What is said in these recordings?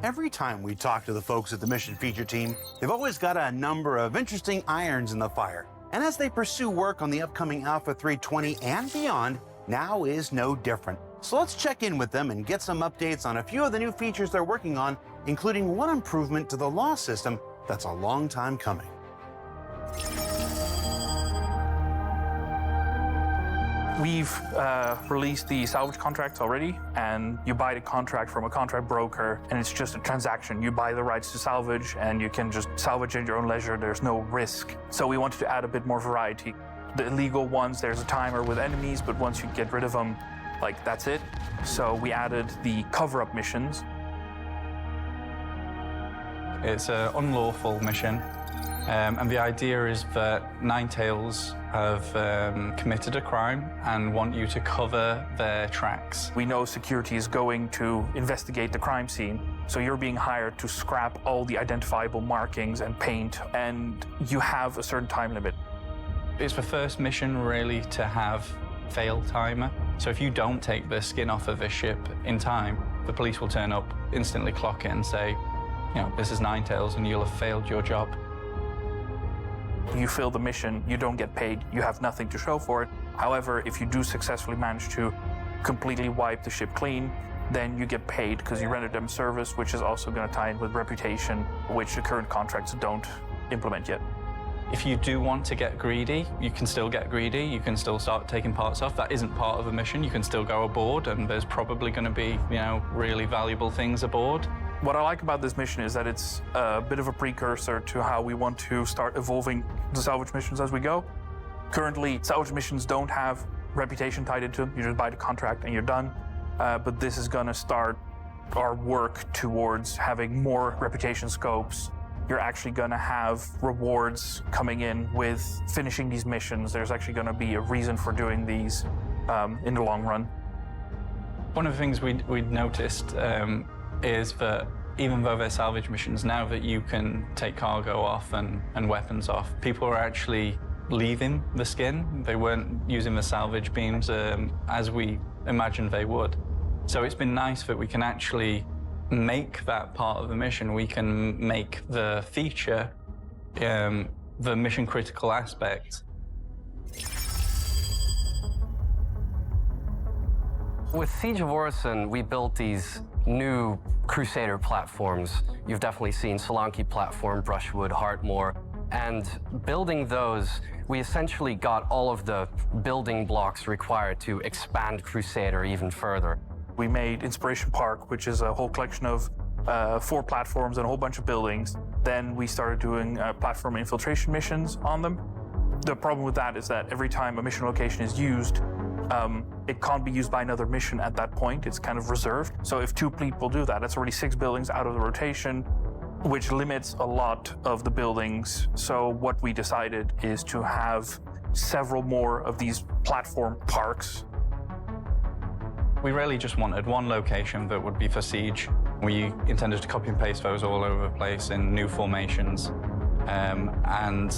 Every time we talk to the folks at the Mission Feature Team, they've always got a number of interesting irons in the fire. And as they pursue work on the upcoming Alpha 320 and beyond, now is no different. So let's check in with them and get some updates on a few of the new features they're working on, including one improvement to the law system that's a long time coming. We've released the salvage contracts already, and you buy the contract from a contract broker, and it's just a transaction. You buy the rights to salvage, and you can just salvage at your own leisure. There's no risk. So we wanted to add a bit more variety. The illegal ones, there's a timer with enemies, but once you get rid of them, like, that's it. So we added the cover-up missions. It's an unlawful mission, and the idea is that Ninetales have committed a crime and want you to cover their tracks. We know security is going to investigate the crime scene, so you're being hired to scrap all the identifiable markings and paint, and you have a certain time limit. It's the first mission really to have fail timer. So if you don't take the skin off of the ship in time, the police will turn up, instantly clock it and say, you know, this is Ninetales and you'll have failed your job. You fail the mission, you don't get paid, you have nothing to show for it. However, if you do successfully manage to completely wipe the ship clean, then you get paid because you rendered them service, which is also going to tie in with reputation, which the current contracts don't implement yet. If you do want to get greedy, you can still get greedy. You can still start taking parts off. That isn't part of a mission. You can still go aboard, and there's probably going to be, you know, really valuable things aboard. What I like about this mission is that it's a bit of a precursor to how we want to start evolving the salvage missions as we go. Currently, salvage missions don't have reputation tied into them. You just buy the contract and you're done. But this is going to start our work towards having more reputation scopes. You're actually going to have rewards coming in with finishing these missions. There's actually going to be a reason for doing these in the long run. One of the things we'd noticed is that even though they're salvage missions, now that you can take cargo off and weapons off, people are actually leaving the skin. They weren't using the salvage beams as we imagined they would. So it's been nice that we can actually make that part of the mission. We can make the feature the mission critical aspect. With Siege of Orison, we built these new Crusader platforms. You've definitely seen Solanke platform, Brushwood, Heartmoor. And building those, we essentially got all of the building blocks required to expand Crusader even further. We made Inspiration Park, which is a whole collection of 4 platforms and a whole bunch of buildings. Then we started doing platform infiltration missions on them. The problem with that is that every time a mission location is used, it can't be used by another mission at that point. It's kind of reserved. So if 2 people do that, that's already 6 buildings out of the rotation, which limits a lot of the buildings. So what we decided is to have several more of these platform parks. We really just wanted one location that would be for Siege. We intended to copy and paste those all over the place in new formations. And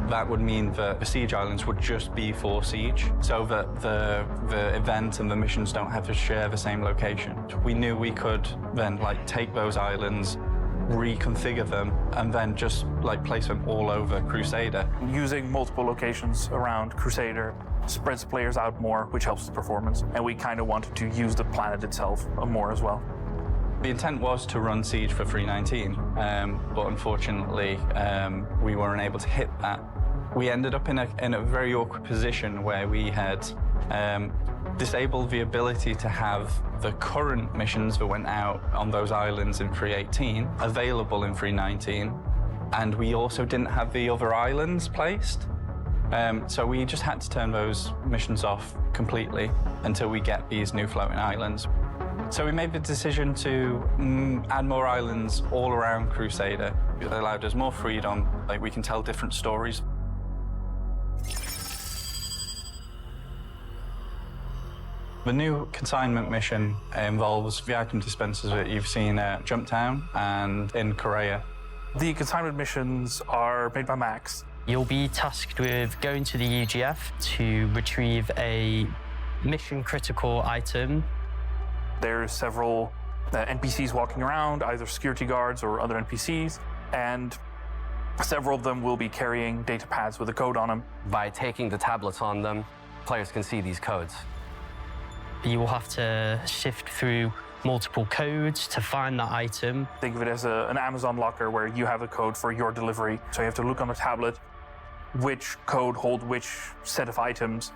that would mean that the Siege Islands would just be for Siege, so that the event and the missions don't have to share the same location. We knew we could then take those islands, reconfigure them, and then just place them all over Crusader. Using multiple locations around Crusader spreads players out more, which helps the performance. And we kind of wanted to use the planet itself more as well. The intent was to run Siege for 319, but unfortunately we weren't able to hit that. We ended up in a very awkward position where we had disabled the ability to have the current missions that went out on those islands in 318 available in 319, and we also didn't have the other islands placed. So we just had to turn those missions off completely until we get these new floating islands. So we made the decision to add more islands all around Crusader. It allowed us more freedom, we can tell different stories. The new consignment mission involves the item dispensers that you've seen at Jumptown and in Korea. The consignment missions are made by Max. You'll be tasked with going to the UGF to retrieve a mission-critical item. There's several NPCs walking around, either security guards or other NPCs, and several of them will be carrying data pads with a code on them. By taking the tablets on them, players can see these codes. You will have to sift through multiple codes to find that item. Think of it as an Amazon locker where you have a code for your delivery. So you have to look on the tablet which code hold which set of items.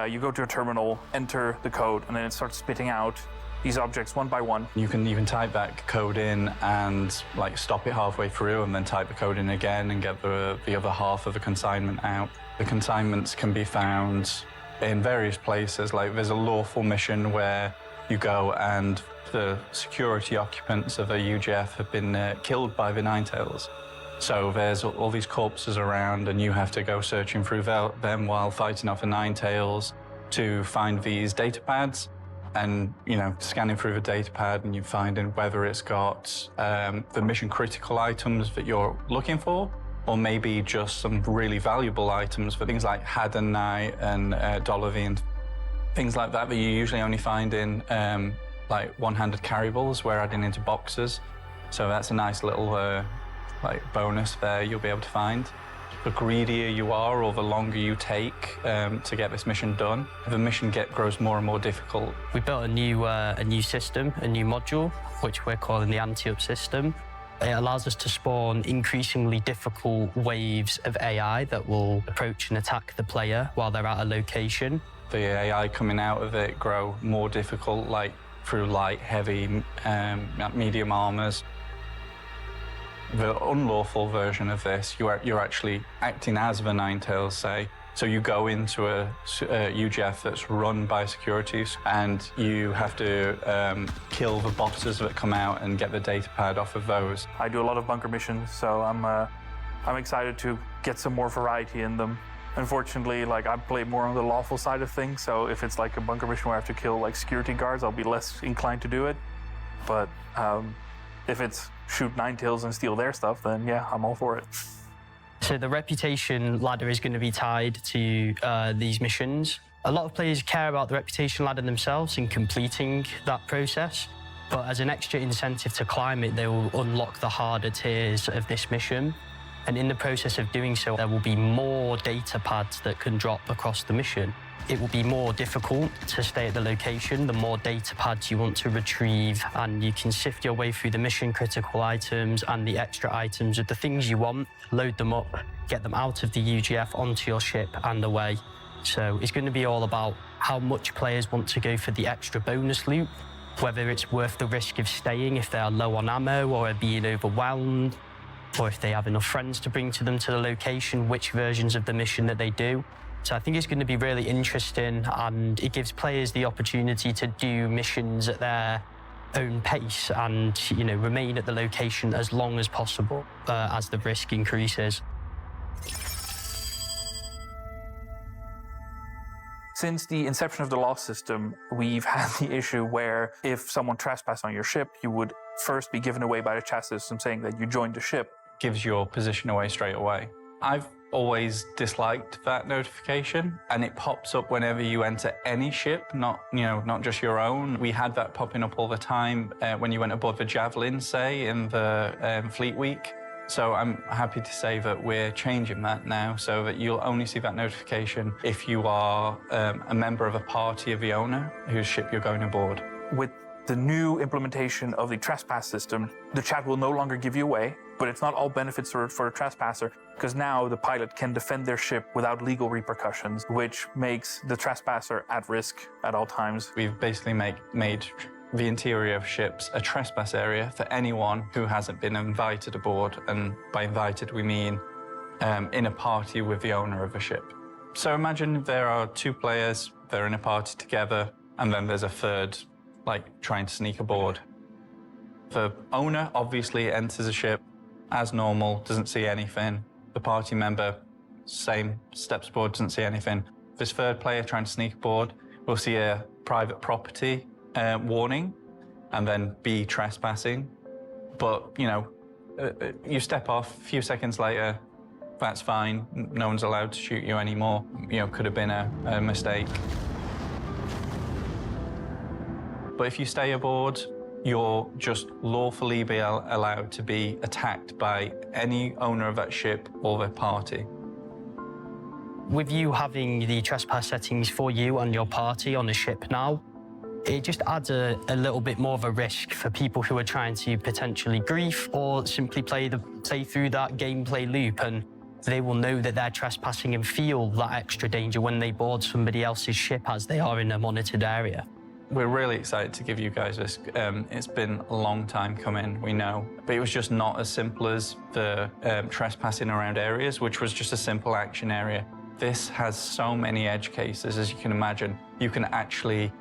You go to a terminal, enter the code, and then it starts spitting out these objects one by one. You can even type that code in and like stop it halfway through and then type the code in again and get the other half of the consignment out. The consignments can be found in various places. Like there's a lawful mission where you go and the security occupants of a UGF have been killed by the Ninetails. So there's all these corpses around and you have to go searching through them while fighting off the Ninetails to find these data pads. And, you know, scanning through the data pad and you finding whether it's got the mission critical items that you're looking for, or maybe just some really valuable items for things like Hadanai and Dolavi and things like that you usually only find in like one-handed carryables we're adding into boxes. So that's a nice little like bonus there you'll be able to find. The greedier you are or the longer you take to get this mission done, the mission grows more and more difficult. We built a new system, a new module, which we're calling the anti-up system. It allows us to spawn increasingly difficult waves of AI that will approach and attack the player while they're at a location. The AI coming out of it grow more difficult, like through light, heavy, medium armors. The unlawful version of this, you're actually acting as the Ninetails, say. So you go into a UGF that's run by securities and you have to kill the bosses that come out and get the data pad off of those. I do a lot of bunker missions, so I'm excited to get some more variety in them. Unfortunately, like I play more on the lawful side of things, so if it's like a bunker mission where I have to kill like security guards, I'll be less inclined to do it. But if it's shoot Ninetails and steal their stuff, then yeah, I'm all for it. So the reputation ladder is going to be tied to these missions. A lot of players care about the reputation ladder themselves in completing that process, but as an extra incentive to climb it, they will unlock the harder tiers of this mission. And in the process of doing so, there will be more data pads that can drop across the mission. It will be more difficult to stay at the location the more data pads you want to retrieve, and you can sift your way through the mission critical items and the extra items of the things you want, load them up, get them out of the UGF onto your ship and away. So it's going to be all about how much players want to go for the extra bonus loot, whether it's worth the risk of staying if they are low on ammo or are being overwhelmed, or if they have enough friends to bring to them to the location, which versions of the mission that they do. So I think it's going to be really interesting, and it gives players the opportunity to do missions at their own pace and, you know, remain at the location as long as possible as the risk increases. Since the inception of the law system, we've had the issue where if someone trespassed on your ship, you would first be given away by the chat system saying that you joined the ship. Gives your position away straight away. I've always disliked that notification, and it pops up whenever you enter any ship, not just your own. We had that popping up all the time when you went aboard the Javelin, say, in the Fleet Week. So I'm happy to say that we're changing that now so that you'll only see that notification if you are a member of a party of the owner whose ship you're going aboard. With the new implementation of the trespass system, the chat will no longer give you away, but it's not all benefits for a trespasser, because now the pilot can defend their ship without legal repercussions, which makes the trespasser at risk at all times. We've basically made the interior of ships a trespass area for anyone who hasn't been invited aboard, and by invited we mean in a party with the owner of a ship. So imagine there are two players, they're in a party together, and then there's a third, like, trying to sneak aboard. The owner obviously enters a ship as normal, doesn't see anything. The party member, same, steps aboard, doesn't see anything. This third player trying to sneak aboard will see a private property warning and then be trespassing. But, you know, you step off, a few seconds later, that's fine. No one's allowed to shoot you anymore. You know, could have been a mistake. But if you stay aboard, you're just lawfully be allowed to be attacked by any owner of that ship or their party. With you having the trespass settings for you and your party on the ship now, it just adds a little bit more of a risk for people who are trying to potentially grief or simply play through that gameplay loop, and they will know that they're trespassing and feel that extra danger when they board somebody else's ship as they are in a monitored area. We're really excited to give you guys this. It's been a long time coming, we know, but it was just not as simple as the trespassing around areas, which was just a simple action area. This has so many edge cases, as you can imagine. You can actually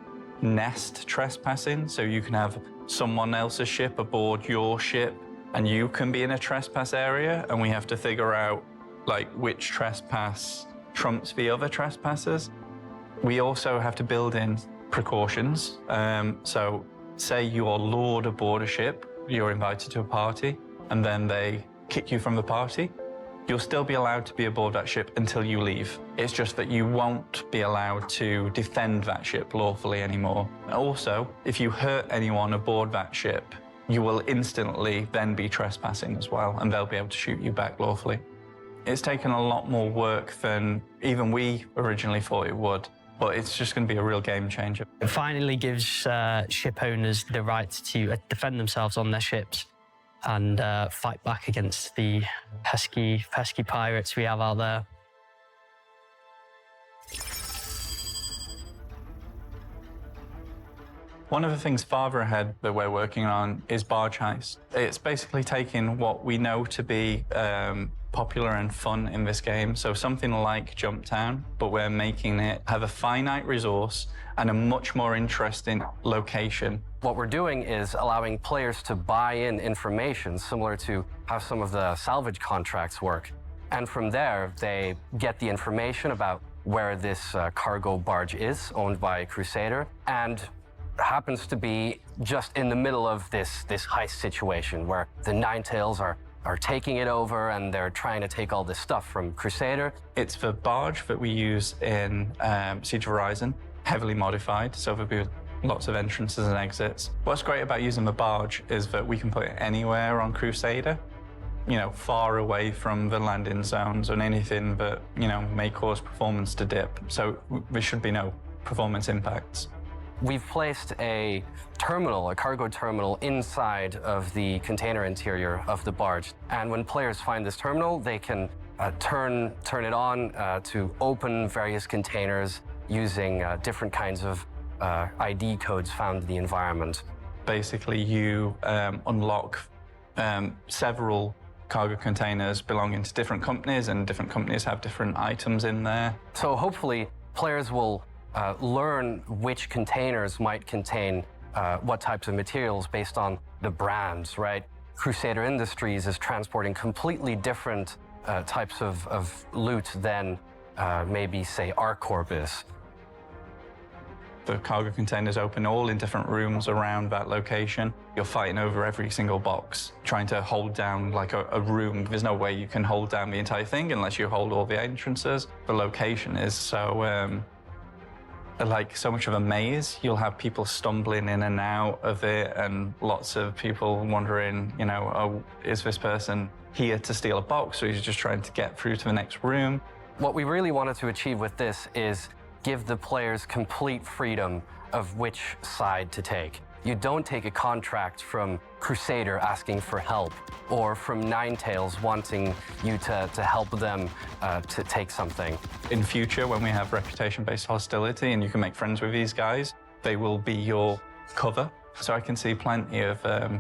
nest trespassing, so you can have someone else's ship aboard your ship, and you can be in a trespass area, and we have to figure out like which trespass trumps the other trespassers. We also have to build in precautions. So say you're lured aboard a ship, you're invited to a party, and then they kick you from the party. You'll still be allowed to be aboard that ship until you leave. It's just that you won't be allowed to defend that ship lawfully anymore. Also, if you hurt anyone aboard that ship, you will instantly then be trespassing as well, and they'll be able to shoot you back lawfully. It's taken a lot more work than even we originally thought it would, but it's just going to be a real game changer. It finally gives ship owners the right to defend themselves on their ships and fight back against the pesky pirates we have out there. One of the things farther ahead that we're working on is barge heist. It's basically taking what we know to be popular and fun in this game, so something like Jump Town, but we're making it have a finite resource and a much more interesting location. What we're doing is allowing players to buy in information similar to how some of the salvage contracts work. And from there, they get the information about where this cargo barge is, owned by a Crusader, and happens to be just in the middle of this heist situation where the Nine Tails are taking it over and they're trying to take all this stuff from Crusader. It's the barge that we use in Siege of Horizon, heavily modified, so there'll be lots of entrances and exits. What's great about using the barge is that we can put it anywhere on Crusader, you know, far away from the landing zones and anything that, you know, may cause performance to dip. So there should be no performance impacts. We've placed a terminal, a cargo terminal, inside of the container interior of the barge. And when players find this terminal, they can turn it on to open various containers using different kinds of ID codes found in the environment. Basically, you unlock several cargo containers belonging to different companies, and different companies have different items in there. So hopefully, players will learn which containers might contain what types of materials based on the brands, right? Crusader Industries is transporting completely different types of loot than maybe, say, Arcorp is. The cargo containers open all in different rooms around that location. You're fighting over every single box, trying to hold down like a room. There's no way you can hold down the entire thing unless you hold all the entrances. The location is so like so much of a maze. You'll have people stumbling in and out of it, and lots of people wondering, you know, oh, is this person here to steal a box, or is he just trying to get through to the next room? What we really wanted to achieve with this is give the players complete freedom of which side to take. You don't take a contract from Crusader asking for help, or from Nine Tails wanting you to help them to take something. In future, when we have reputation-based hostility and you can make friends with these guys, they will be your cover. So I can see plenty of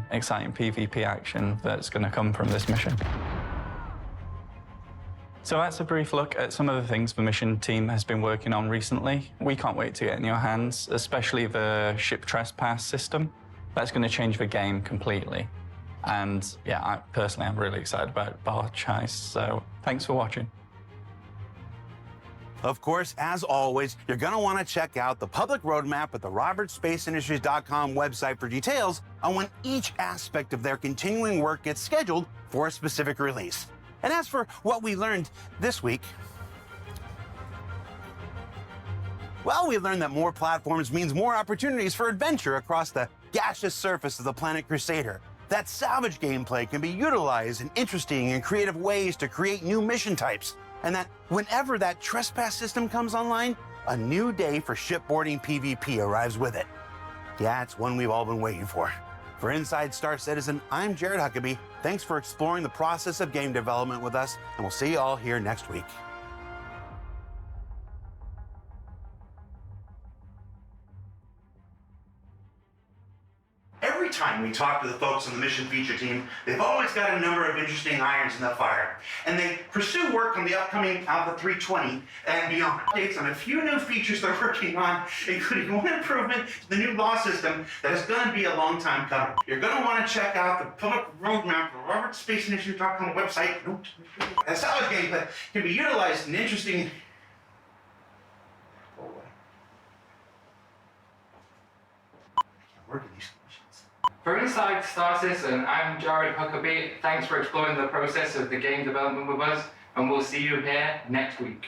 exciting PvP action that's going to come from this mission. So that's a brief look at some of the things the mission team has been working on recently. We can't wait to get in your hands, especially the ship trespass system. That's going to change the game completely. And yeah, personally, I'm really excited about barge heist. So thanks for watching. Of course, as always, you're going to want to check out the public roadmap at the robertsspaceindustries.com website for details on when each aspect of their continuing work gets scheduled for a specific release. And as for what we learned this week, well, we learned that more platforms means more opportunities for adventure across the gaseous surface of the planet Crusader. That salvage gameplay can be utilized in interesting and creative ways to create new mission types. And that whenever that trespass system comes online, a new day for shipboarding PvP arrives with it. Yeah, it's one we've all been waiting for. For Inside Star Citizen, I'm Jared Huckabee. Thanks for exploring the process of game development with us, and we'll see you all here next week. Every time we talk to the folks on the mission feature team, they've always got a number of interesting irons in the fire. And they pursue work on the upcoming Alpha 320 and beyond. Updates on a few new features they're working on, including one improvement to the new law system that is going to be a long time coming. You're going to want to check out the public roadmap of robertspaceinitiative.com website. A salvage gameplay can be utilized in interesting... Work in these conditions. For Inside Star Citizen, I'm Jared Huckabee. Thanks for exploring the process of the game development with us, and we'll see you here next week.